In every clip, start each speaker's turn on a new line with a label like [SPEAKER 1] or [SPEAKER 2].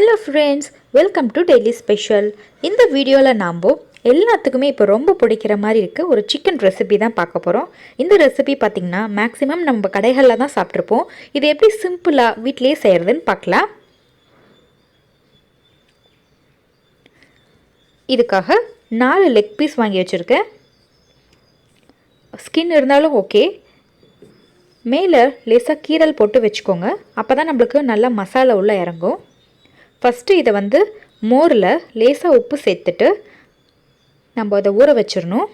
[SPEAKER 1] Hello friends, welcome to daily special. இந்த வீடியோவில் நாம் எல்லாத்துக்குமே இப்போ ரொம்ப பிடிக்கிற மாதிரி இருக்க ஒரு சிக்கன் ரெசிபி தான் பார்க்க போகிறோம். இந்த ரெசிபி பார்த்திங்கன்னா மேக்ஸிமம் நம்ம கடைகளில் தான் சாப்பிட்ருப்போம். இது எப்படி சிம்பிளாக வீட்டிலேயே செய்கிறதுன்னு பார்க்கலாம். இதுக்காக 4 லெக் பீஸ் வாங்கி வச்சுருக்கேன். ஸ்கின் இருந்தாலும் ஓகே. மேலே லேசாக கீரல் போட்டு வச்சுக்கோங்க. அப்போ தான் நம்மளுக்கு நல்லா மசாலா உள்ளே இறங்கும். ஃபஸ்ட்டு இதை மோரில் லேசாக உப்பு சேர்த்துட்டு நம்ம அதை ஊற வச்சிடணும்.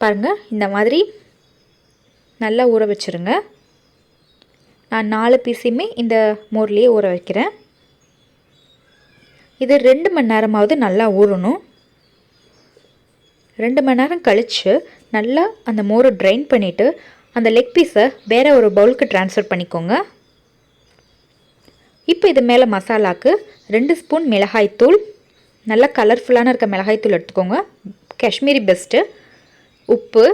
[SPEAKER 1] பாருங்கள், இந்த மாதிரி நல்லா ஊற வச்சுருங்க. நான் 4 பீஸையுமே இந்த மோர்லேயே ஊற வைக்கிறேன். இது 2 மணி நேரமாவது நல்லா ஊறணும். 2 மணி நேரம் கழித்து நல்லா அந்த மோரை ட்ரைன் பண்ணிவிட்டு அந்த லெக் பீஸை வேறு ஒரு பவுலுக்கு ட்ரான்ஸ்ஃபர் பண்ணிக்கோங்க. இப்போ இது மேலே மசாலாவுக்கு 2 ஸ்பூன் மிளகாய்த்தூள், நல்லா கலர்ஃபுல்லான இருக்க மிளகாய்த்தூள் எடுத்துக்கோங்க, காஷ்மீரி பெஸ்ட்டு. உப்பு,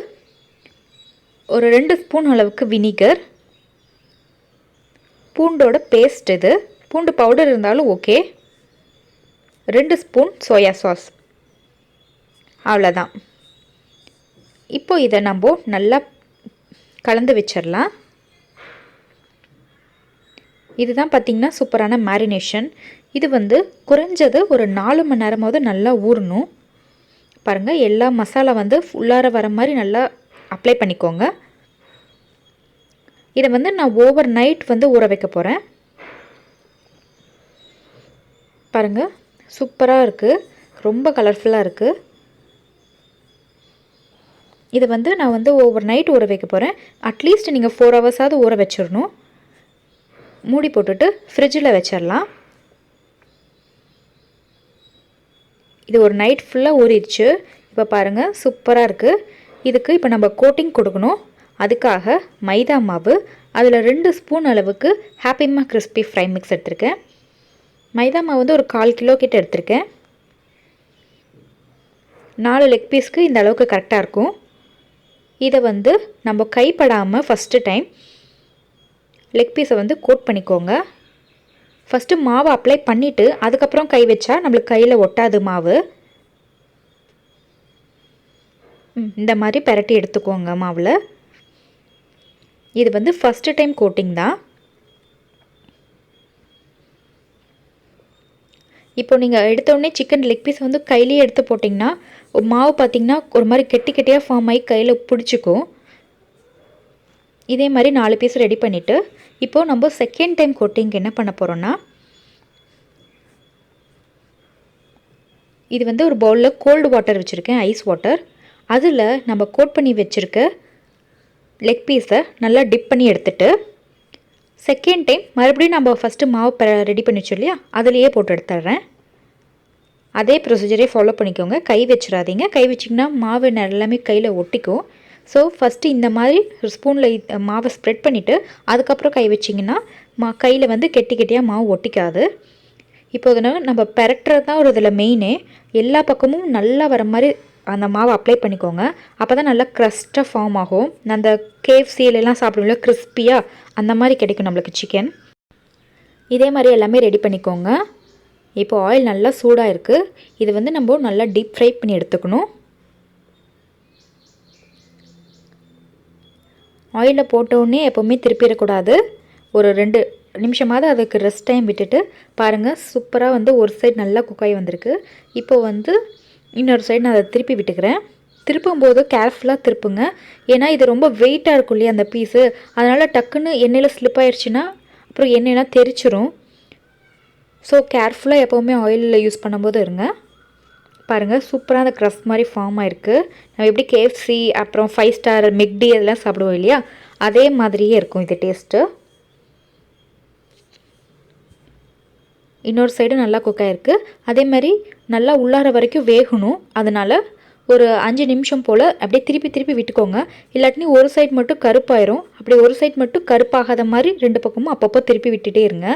[SPEAKER 1] ஒரு 2 ஸ்பூன் அளவுக்கு வினிகர், பூண்டோட பேஸ்ட், இது பூண்டு பவுடர் இருந்தாலும் ஓகே, 2 ஸ்பூன் சோயா சாஸ். அவ்வளோதான். இப்போ இதை நம்ம நல்லா கலந்து வச்சிடலாம். இதுதான் பார்த்திங்கன்னா சூப்பரான மேரினேஷன். இது குறைஞ்சது ஒரு 4 மணி நேரமாவது நல்லா ஊறணும். பாருங்கள், எல்லா மசாலா ஃபுல்லார வர மாதிரி நல்லா அப்ளை பண்ணிக்கோங்க. இதை நான் ஓவர் நைட் ஊற வைக்க போகிறேன். பாருங்கள், சூப்பராக இருக்குது, ரொம்ப கலர்ஃபுல்லாக இருக்குது. இதை நான் ஓவர் நைட் ஊற வைக்க போகிறேன். அட்லீஸ்ட் நீங்கள் 4 ஹவர்ஸாவது ஊற வச்சிடணும். மூடி போட்டுட்டு ஃப்ரிட்ஜில் வச்சிடலாம். இது ஒரு நைட் ஃபுல்லாக ஊறிடுச்சு. இப்போ பாருங்கள், சூப்பராக இருக்குது. இதுக்கு இப்போ நம்ம கோட்டிங் கொடுக்கணும். அதுக்காக மைதா மாவு, அதில் 2 ஸ்பூன் அளவுக்கு ஹாப்பிமா கிறிஸ்பி ஃப்ரை மிக்ஸ் எடுத்திருக்கேன். மைதா மாவு ஒரு 1/4 கிலோ கிட்ட எடுத்திருக்கேன். 4 லெக் பீஸ்க்கு இந்த அளவுக்கு கரெக்டாக இருக்கும். இதை நம்ம கைப்படாமல் ஃபஸ்ட்டு டைம் லெக் பீஸை கோட் பண்ணிக்கோங்க. ஃபஸ்ட்டு மாவை அப்ளை பண்ணிவிட்டு அதுக்கப்புறம் கை வச்சா நம்மளுக்கு கையில் ஒட்டாது மாவு. இந்த மாதிரி பெரட்டி எடுத்துக்கோங்க மாவில். இது ஃபஸ்ட்டு டைம் கோட்டிங் தான். இப்போ நீங்கள் எடுத்தோடனே சிக்கன் லெக் பீஸ் கையிலேயே எடுத்து போட்டிங்கன்னா மாவு பார்த்திங்கன்னா ஒரு மாதிரி கெட்டி கெட்டியாக ஃபார்ம் ஆகி கையில் பிடிச்சிக்கும். இதே மாதிரி 4 பீஸ் ரெடி பண்ணிவிட்டு இப்போது நம்ம செகண்ட் டைம் கோட்டிங் என்ன பண்ண போகிறோன்னா, இது ஒரு பவுலில் கோல்டு வாட்டர் வச்சுருக்கேன், ஐஸ் வாட்டர். அதில் நம்ம கோட் பண்ணி வச்சுருக்க லெக் பீஸை நல்லா டிப் பண்ணி எடுத்துட்டு செகண்ட் டைம் மறுபடியும் நம்ம ஃபஸ்ட்டு மாவு ரெடி பண்ணி வச்சோம் இல்லையா, அதிலையே போட்டு எடுத்துட்றேன். அதே ப்ரொசீஜரே ஃபாலோ பண்ணிக்கோங்க. கை வச்சிடாதீங்க. கை வச்சிங்கன்னா மாவு எல்லாமே கையில் ஒட்டிக்கும். ஸோ ஃபஸ்ட்டு இந்த மாதிரி ஒரு ஸ்பூனில் மாவை ஸ்ப்ரெட் பண்ணிவிட்டு அதுக்கப்புறம் கை வச்சிங்கன்னா கையில் கெட்டி கெட்டியாக மாவு ஒட்டிக்காது. இப்போ நம்ம பெரட்டுறது தான் ஒரு இதில் மெயினே. எல்லா பக்கமும் நல்லா வர மாதிரி அந்த மாவை அப்ளை பண்ணிக்கோங்க. அப்போ தான் நல்லா க்ரஸ்ட்டாக ஃபார்ம் ஆகும். அந்த KFCலாம் சாப்பிடுவோம்ல, கிறிஸ்பியாக அந்த மாதிரி கிடைக்கும் நம்மளுக்கு சிக்கன். இதே மாதிரி எல்லாமே ரெடி பண்ணிக்கோங்க. இப்போ ஆயில் நல்லா சூடாக இருக்குது. இது நம்ம நல்லா டீப் ஃப்ரை பண்ணி எடுத்துக்கணும். ஆயிலில் போட்டோடனே எப்போவுமே திருப்பிடக்கூடாது. ஒரு 2 நிமிஷமாவது அதுக்கு ரெஸ்ட் டைம் விட்டுட்டு பாருங்கள், சூப்பராக ஒரு சைடு நல்லா குக்காய் வந்திருக்கு. இப்போ இன்னொரு சைடு நான் அதை திருப்பி விட்டுக்கிறேன். திருப்பும்போது கேர்ஃபுல்லாக திருப்புங்க. ஏன்னா இது ரொம்ப வெயிட்டாக இருக்கும் இல்லையா அந்த பீஸு. அதனால் டக்குன்னு எண்ணெயில் ஸ்லிப் ஆயிடுச்சுன்னா அப்புறம் எண்ணெயெல்லாம் தெரிச்சிரும். ஸோ கேர்ஃபுல்லாக எப்போவுமே ஆயிலில் யூஸ் பண்ணும்போது இருங்க. பாருங்கள், சூப்பராக அந்த க்ரஸ்ட் மாதிரி ஃபார்ம் ஆகிருக்கு. நம்ம எப்படி KFC அப்புறம் 5-star மெக்டி அதெல்லாம் சாப்பிடுவோம் இல்லையா, அதே மாதிரியே இருக்கும் இது டேஸ்ட்டு. இன்னொரு சைடு நல்லா குக் ஆகிருக்கு. அதே மாதிரி நல்லா உள்ளார வரைக்கும் வேகணும். அதனால் ஒரு 5 நிமிஷம் போல் அப்படியே திருப்பி திருப்பி விட்டுக்கோங்க. இல்லாட்டினி ஒரு சைடு மட்டும் கருப்பாயிரும். அப்படி ஒரு சைடு மட்டும் கருப்பாகாத மாதிரி 2 பக்கமும் அப்பப்போ திருப்பி விட்டுட்டே இருங்க.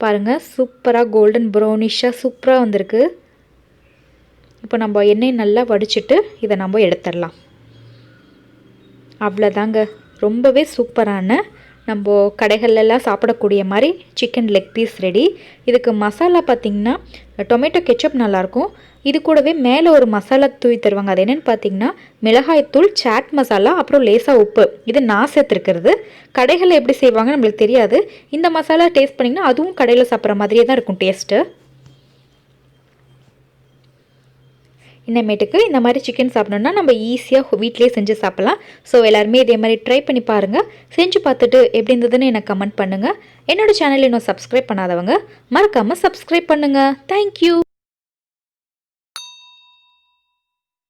[SPEAKER 1] பாருங்கள், சூப்பராக கோல்டன் ப்ரௌனிஷாக சூப்பராக வந்திருக்கு. இப்போ நம்ம எண்ணெய் நல்லா வடிச்சிட்டு இதை நம்ம எடுத்துடலாம். அவ்வளோதாங்க, ரொம்பவே சூப்பரான நம்ம கடைகள்லாம் சாப்பிடக்கூடிய மாதிரி சிக்கன் லெக் பீஸ் ரெடி. இதுக்கு மசாலா பார்த்திங்கன்னா டொமேட்டோ கெச்சப் நல்லாயிருக்கும். இது கூடவே மேலே ஒரு மசாலா தூவி தருவாங்க. அது என்னென்னு பார்த்தீங்கன்னா மிளகாய்த்தூள், சாட் மசாலா, அப்புறம் லேசாக உப்பு. இது நான் சேர்த்துருக்கிறது. கடைகளில் எப்படி செய்வாங்க நம்மளுக்கு தெரியாது. இந்த மசாலா டேஸ்ட் பண்ணிங்கன்னா அதுவும் கடையில் சாப்பிட்ற மாதிரியே தான் இருக்கும் டேஸ்ட்டு. இனிமேட்டுக்கு இந்த மாதிரி சிக்கன் சாப்பிடணுன்னா நம்ம ஈஸியாக வீட்டிலே செஞ்சு சாப்பிட்லாம். ஸோ எல்லாருமே இதே மாதிரி ட்ரை பண்ணி பாருங்கள். செஞ்சு பார்த்துட்டு எப்படி இருந்ததுன்னு எனக்கு கமெண்ட் பண்ணுங்கள். என்னோடய சேனல் இன்னும் சப்ஸ்கிரைப் பண்ணாதவங்க மறக்காமல் சப்ஸ்கிரைப் பண்ணுங்கள். தேங்க்யூ.